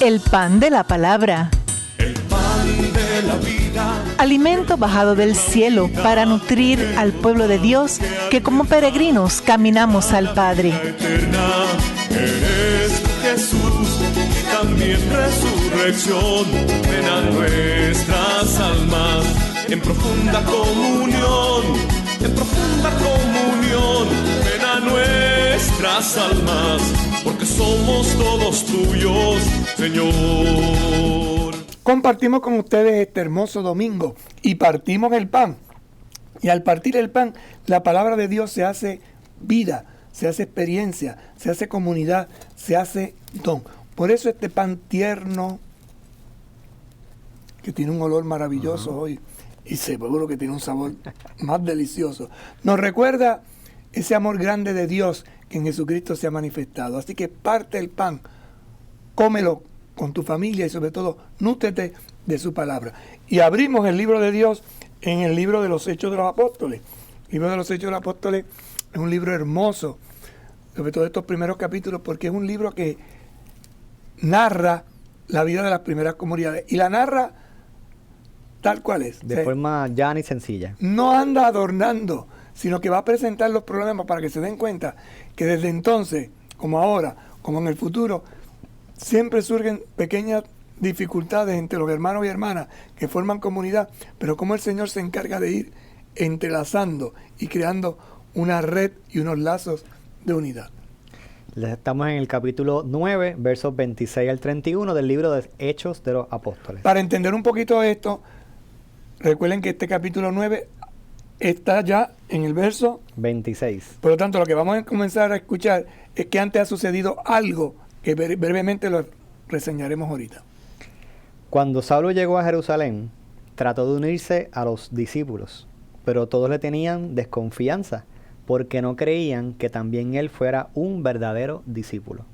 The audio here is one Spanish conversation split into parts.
El pan de la palabra. El pan de la vida. Alimento bajado del cielo para nutrir al pueblo de Dios que como peregrinos caminamos al Padre. Eterna eres Jesús, y también resurrección. Ven a nuestras almas en profunda comunión, en profunda comunión. Ven a nuestras almas, porque somos todos tuyos, Señor. Compartimos con ustedes este hermoso domingo y partimos el pan. Y al partir el pan, la palabra de Dios se hace vida, se hace experiencia, se hace comunidad, se hace don. Por eso este pan tierno, que tiene un olor maravilloso hoy, y seguro que tiene un sabor más delicioso, nos recuerda ese amor grande de Dios que en Jesucristo se ha manifestado. Así que parte el pan, cómelo con tu familia y sobre todo nútrete de su palabra. Y abrimos el libro de Dios en el libro de los Hechos de los Apóstoles. El libro de los Hechos de los Apóstoles es un libro hermoso, sobre todo estos primeros capítulos, porque es un libro que narra la vida de las primeras comunidades y la narra tal cual es. De forma llana y sencilla. No anda adornando, sino que va a presentar los problemas para que se den cuenta que desde entonces, como ahora, como en el futuro, siempre surgen pequeñas dificultades entre los hermanos y hermanas que forman comunidad, pero como el Señor se encarga de ir entrelazando y creando una red y unos lazos de unidad. Estamos en el capítulo 9, versos 26 al 31 del libro de Hechos de los Apóstoles. Para entender un poquito esto, recuerden que este capítulo 9 está ya en el verso 26. Por lo tanto, lo que vamos a comenzar a escuchar es que antes ha sucedido algo que brevemente lo reseñaremos ahorita. Cuando Saulo llegó a Jerusalén, trató de unirse a los discípulos, pero todos le tenían desconfianza, porque no creían que también él fuera un verdadero discípulo.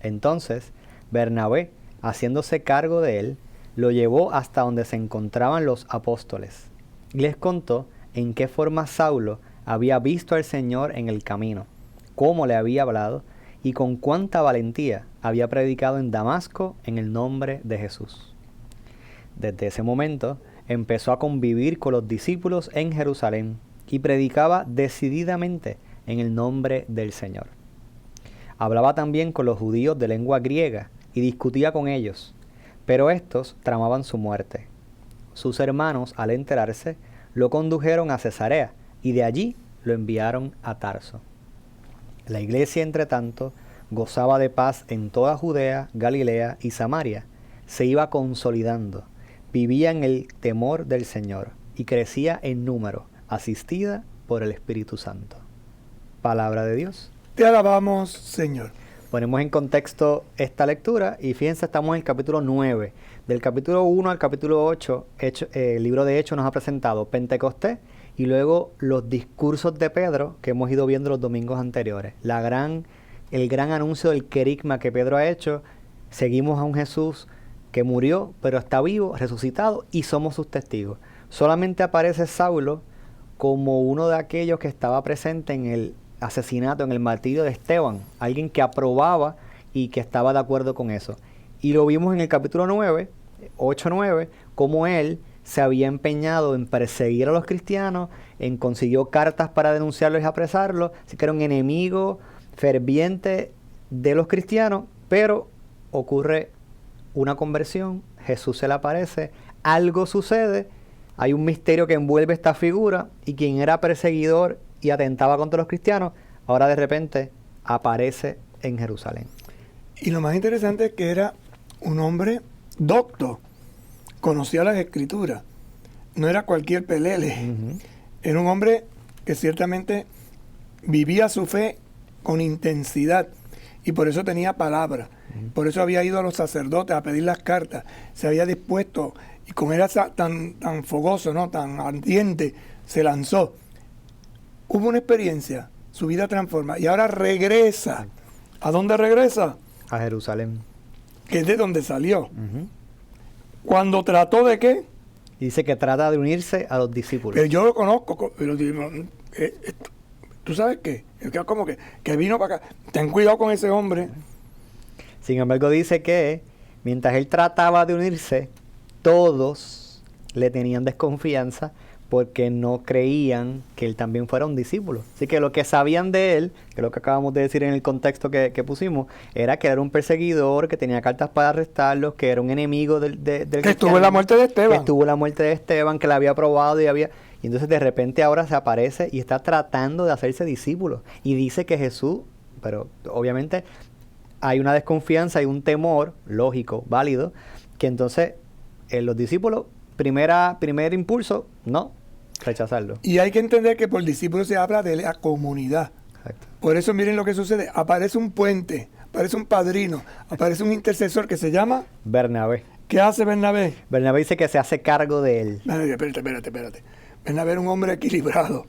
Entonces, Bernabé, haciéndose cargo de él, lo llevó hasta donde se encontraban los apóstoles, y les contó en qué forma Saulo había visto al Señor en el camino, cómo le había hablado, y con cuánta valentía había predicado en Damasco en el nombre de Jesús. Desde ese momento empezó a convivir con los discípulos en Jerusalén y predicaba decididamente en el nombre del Señor. Hablaba también con los judíos de lengua griega y discutía con ellos, pero estos tramaban su muerte. Sus hermanos, al enterarse, lo condujeron a Cesarea y de allí lo enviaron a Tarso. La iglesia, entre tanto, gozaba de paz en toda Judea, Galilea y Samaria. Se iba consolidando, vivía en el temor del Señor y crecía en número, asistida por el Espíritu Santo. Palabra de Dios. Te alabamos, Señor. Ponemos en contexto esta lectura y fíjense, estamos en el capítulo 9. Del capítulo 1 al capítulo 8, el libro de Hechos nos ha presentado Pentecostés y luego los discursos de Pedro que hemos ido viendo los domingos anteriores. El gran anuncio del querigma que Pedro ha hecho. Seguimos a un Jesús que murió, pero está vivo, resucitado, y somos sus testigos. Solamente aparece Saulo como uno de aquellos que estaba presente en el asesinato, en el martirio de Esteban, alguien que aprobaba y que estaba de acuerdo con eso. Y lo vimos en el capítulo 9, 8-9, como él se había empeñado en perseguir a los cristianos, consiguió cartas para denunciarlos y apresarlos, así que era un enemigo ferviente de los cristianos, pero ocurre una conversión, Jesús se le aparece, algo sucede, hay un misterio que envuelve esta figura, y quien era perseguidor y atentaba contra los cristianos, ahora de repente aparece en Jerusalén. Y lo más interesante es que era un hombre docto, conocía las escrituras, no era cualquier pelele, era un hombre que ciertamente vivía su fe con intensidad y por eso tenía palabra, por eso había ido a los sacerdotes a pedir las cartas, se había dispuesto y como era tan fogoso, ¿no?, tan ardiente, se lanzó. Hubo una experiencia, su vida transforma y ahora regresa. ¿A dónde regresa? A Jerusalén. Que es de donde salió. Cuando trató de ¿qué? Dice que trata de unirse a los discípulos. Pero yo lo conozco, pero ¿tú sabes qué? Que vino para acá. Ten cuidado con ese hombre. Sin embargo, dice que mientras él trataba de unirse, todos le tenían desconfianza porque no creían que él también fuera un discípulo. Así que lo que sabían de él, que es lo que acabamos de decir en el contexto que pusimos, era que era un perseguidor, que tenía cartas para arrestarlos, que era un enemigo del que estuvo en la muerte de Esteban. Que estuvo en la muerte de Esteban, que la había probado y entonces de repente ahora se aparece y está tratando de hacerse discípulo. Y dice que Jesús, pero obviamente hay una desconfianza, hay un temor, lógico, válido, que entonces los discípulos, primer impulso, no, rechazarlo. Y hay que entender que por discípulos se habla de la comunidad. Exacto. Por eso miren lo que sucede. Aparece un puente, aparece un padrino, aparece un intercesor que se llama Bernabé. ¿Qué hace Bernabé? Bernabé dice que se hace cargo de él. Espérate. Bernabé era un hombre equilibrado.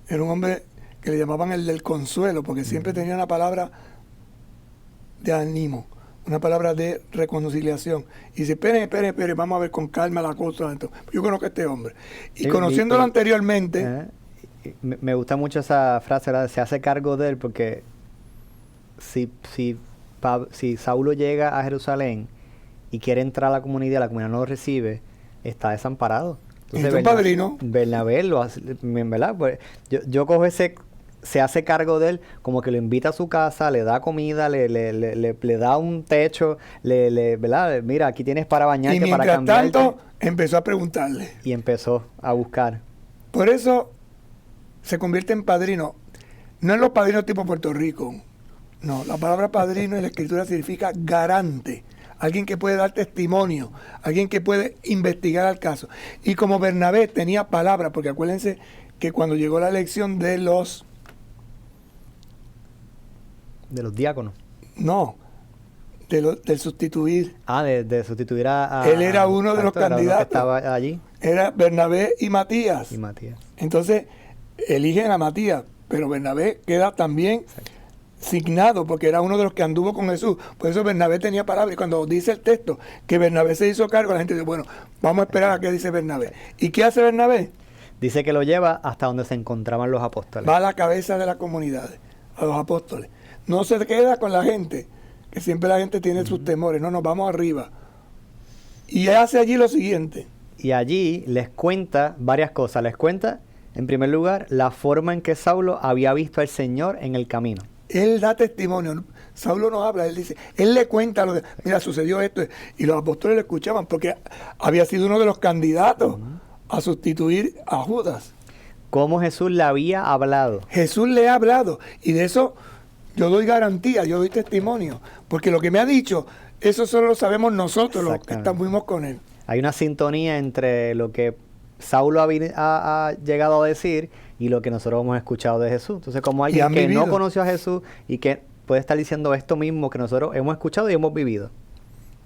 Era un hombre que le llamaban el del consuelo, porque siempre tenía una palabra de ánimo, una palabra de reconciliación. Y dice, espere, vamos a ver con calma la cosa. Yo conozco a este hombre. Y conociéndolo anteriormente... Me gusta mucho esa frase, ¿verdad? Se hace cargo de él, porque si Saulo llega a Jerusalén y quiere entrar a la comunidad no lo recibe, está desamparado. Entonces, un padrino. Bernabé lo hace, ¿verdad? Pues yo cojo ese, se hace cargo de él, como que lo invita a su casa, le da comida, le da un techo, ¿verdad? Mira, aquí tienes para bañarte, para cambiarte. Y mientras tanto, empezó a preguntarle. Y empezó a buscar. Por eso se convierte en padrino. No en los padrinos tipo Puerto Rico. No, la palabra padrino en la Escritura significa garante. Alguien que puede dar testimonio, alguien que puede investigar al caso. Y como Bernabé tenía palabra, porque acuérdense que cuando llegó la elección de los... De los diáconos. No, del sustituir. De sustituir a... Él era uno de los candidatos. Que estaba allí. Era Bernabé y Matías. Matías. Entonces, eligen a Matías, pero Bernabé queda también signado, porque era uno de los que anduvo con Jesús. Por eso Bernabé tenía palabra. Y cuando dice el texto que Bernabé se hizo cargo, la gente dice, bueno, vamos a esperar a qué dice Bernabé. ¿Y qué hace Bernabé? Dice que lo lleva hasta donde se encontraban los apóstoles. Va a la cabeza de las comunidades, a los apóstoles. No se queda con la gente, que siempre la gente tiene sus temores. No, nos vamos arriba. Y hace allí lo siguiente. Y allí les cuenta varias cosas. Les cuenta, en primer lugar, la forma en que Saulo había visto al Señor en el camino. Él da testimonio. Saulo no habla, él dice, él le cuenta lo de, mira, sucedió esto. Y los apóstoles le escuchaban porque había sido uno de los candidatos a sustituir a Judas. Cómo Jesús le había hablado. Jesús le ha hablado. Y de eso yo doy garantía, yo doy testimonio. Porque lo que me ha dicho, eso solo lo sabemos nosotros, los que estamos con él. Hay una sintonía entre lo que Saulo ha llegado a decir y lo que nosotros hemos escuchado de Jesús. Entonces, como alguien que no conoció a Jesús y que puede estar diciendo esto mismo que nosotros hemos escuchado y hemos vivido.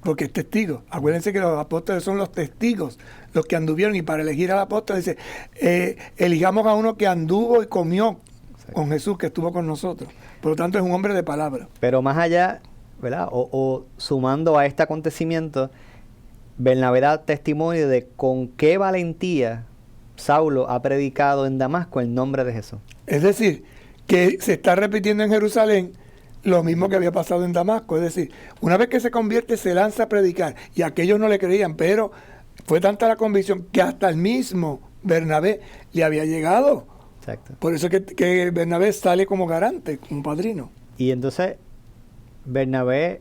Porque es testigo. Acuérdense que los apóstoles son los testigos, los que anduvieron. Y para elegir al apóstol dice, elijamos a uno que anduvo y comió con Jesús, que estuvo con nosotros. Por lo tanto, es un hombre de palabra. Pero más allá, ¿verdad? O sumando a este acontecimiento, Bernabé da testimonio de con qué valentía Saulo ha predicado en Damasco el nombre de Jesús. Es decir, que se está repitiendo en Jerusalén lo mismo que había pasado en Damasco. Es decir, una vez que se convierte, se lanza a predicar. Y aquellos no le creían, pero fue tanta la convicción que hasta el mismo Bernabé le había llegado. Exacto. Por eso que Bernabé sale como garante, como padrino. Y entonces Bernabé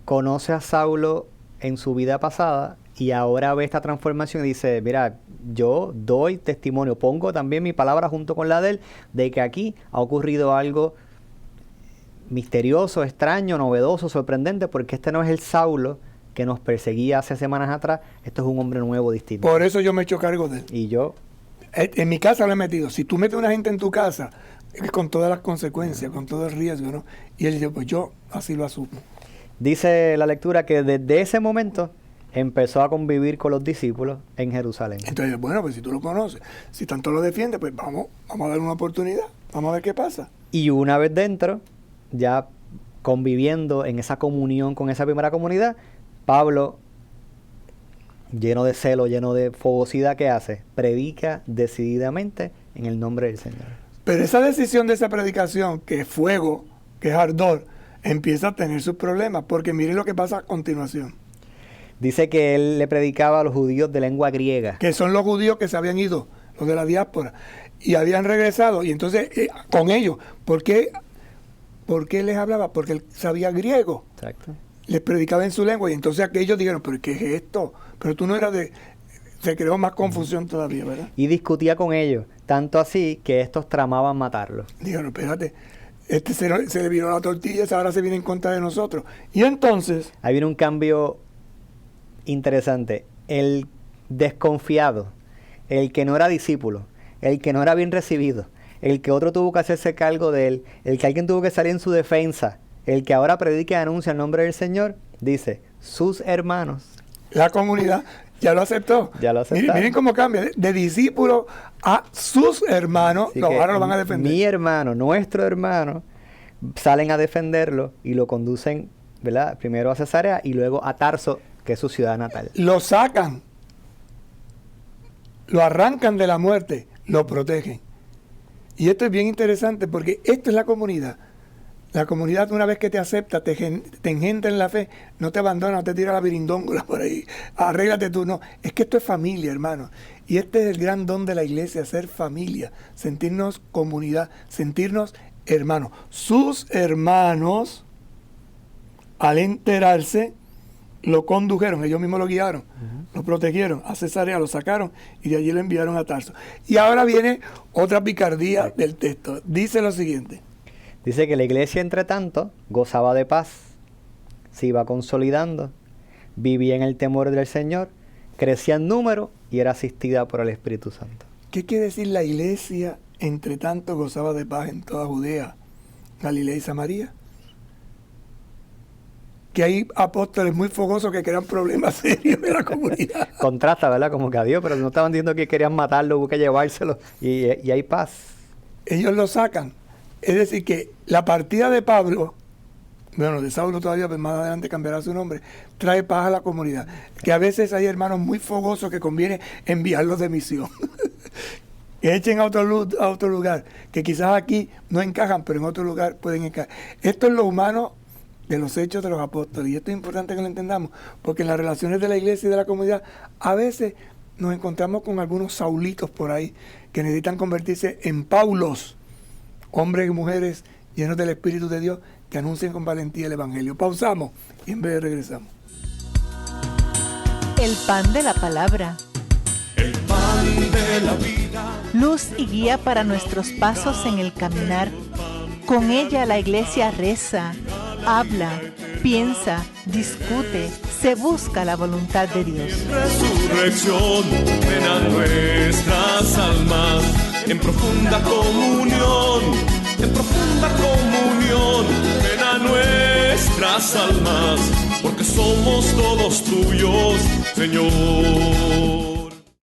conoce a Saulo en su vida pasada y ahora ve esta transformación y dice, mira, yo doy testimonio, pongo también mi palabra junto con la de él, de que aquí ha ocurrido algo misterioso, extraño, novedoso, sorprendente, porque este no es el Saulo que nos perseguía hace semanas atrás, esto es un hombre nuevo, distinto. Por eso yo me he hecho cargo de él. Y yo... En mi casa lo he metido. Si tú metes a una gente en tu casa, es con todas las consecuencias, con todo el riesgo, ¿no? Y él dice, pues yo así lo asumo. Dice la lectura que desde ese momento empezó a convivir con los discípulos en Jerusalén. Entonces, bueno, pues si tú lo conoces, si tanto lo defiendes, pues vamos a darle una oportunidad, vamos a ver qué pasa. Y una vez dentro, ya conviviendo en esa comunión con esa primera comunidad, Pablo, lleno de celo, lleno de fogosidad, ¿qué hace? Predica decididamente en el nombre del Señor. Pero esa decisión de esa predicación, que es fuego, que es ardor, empieza a tener sus problemas, porque miren lo que pasa a continuación. Dice que él le predicaba a los judíos de lengua griega. Que son los judíos que se habían ido, los de la diáspora, y habían regresado, y entonces con ellos, ¿por qué les hablaba? Porque él sabía griego. Exacto. Les predicaba en su lengua, y entonces aquellos dijeron, ¿pero qué es esto? Pero tú no eras de... Se creó más confusión todavía, ¿verdad? Y discutía con ellos, tanto así que estos tramaban matarlo. Dijeron, espérate, se le viró la tortilla, ahora se viene en contra de nosotros. Y entonces... Ahí viene un cambio interesante. El desconfiado, el que no era discípulo, el que no era bien recibido, el que otro tuvo que hacerse cargo de él, el que alguien tuvo que salir en su defensa, el que ahora predica y anuncia el nombre del Señor, dice, sus hermanos. La comunidad ya lo aceptó. Ya lo aceptaron. Miren cómo cambia, de discípulo a sus hermanos, Así no, que ahora lo van a defender. Mi hermano, nuestro hermano, salen a defenderlo y lo conducen, ¿verdad? Primero a Cesarea y luego a Tarso, que es su ciudad natal. Lo sacan, lo arrancan de la muerte, lo protegen. Y esto es bien interesante porque esto es la comunidad. La comunidad, una vez que te acepta, te engendra en la fe, no te abandona, no te tira la virindóngola por ahí, arréglate tú, no. Es que esto es familia, hermano. Y este es el gran don de la iglesia, ser familia, sentirnos comunidad, sentirnos hermanos. Sus hermanos, al enterarse, lo condujeron, ellos mismos lo guiaron, lo protegieron, a Cesarea lo sacaron y de allí lo enviaron a Tarso. Y ahora viene otra picardía del texto. Dice lo siguiente. Dice que la iglesia, entre tanto, gozaba de paz, se iba consolidando, vivía en el temor del Señor, crecía en número y era asistida por el Espíritu Santo. ¿Qué quiere decir la iglesia, entre tanto, gozaba de paz en toda Judea, Galilea y Samaria? Que hay apóstoles muy fogosos que crean problemas serios en la comunidad. Contrasta, ¿verdad? Como que a Dios, pero no estaban diciendo que querían matarlo, hubo que llevárselo y hay paz. Ellos lo sacan. Es decir, que la partida de Pablo, bueno, de Saulo todavía, pero más adelante cambiará su nombre, trae paz a la comunidad. Que a veces hay hermanos muy fogosos que conviene enviarlos de misión. Que echen a otro lugar, que quizás aquí no encajan, pero en otro lugar pueden encajar. Esto es lo humano de los hechos de los apóstoles. Y esto es importante que lo entendamos, porque en las relaciones de la iglesia y de la comunidad, a veces nos encontramos con algunos saulitos por ahí que necesitan convertirse en Paulos, hombres y mujeres llenos del Espíritu de Dios que anuncien con valentía el Evangelio. Pausamos y en breve regresamos. El pan de la palabra. El pan de la vida. Luz y guía para nuestros pasos en el caminar. Con ella la iglesia reza, habla, piensa, discute, se busca la voluntad de Dios. Resurrección, ven a nuestras almas en profunda comunión, ven a nuestras almas, porque somos todos tuyos, Señor.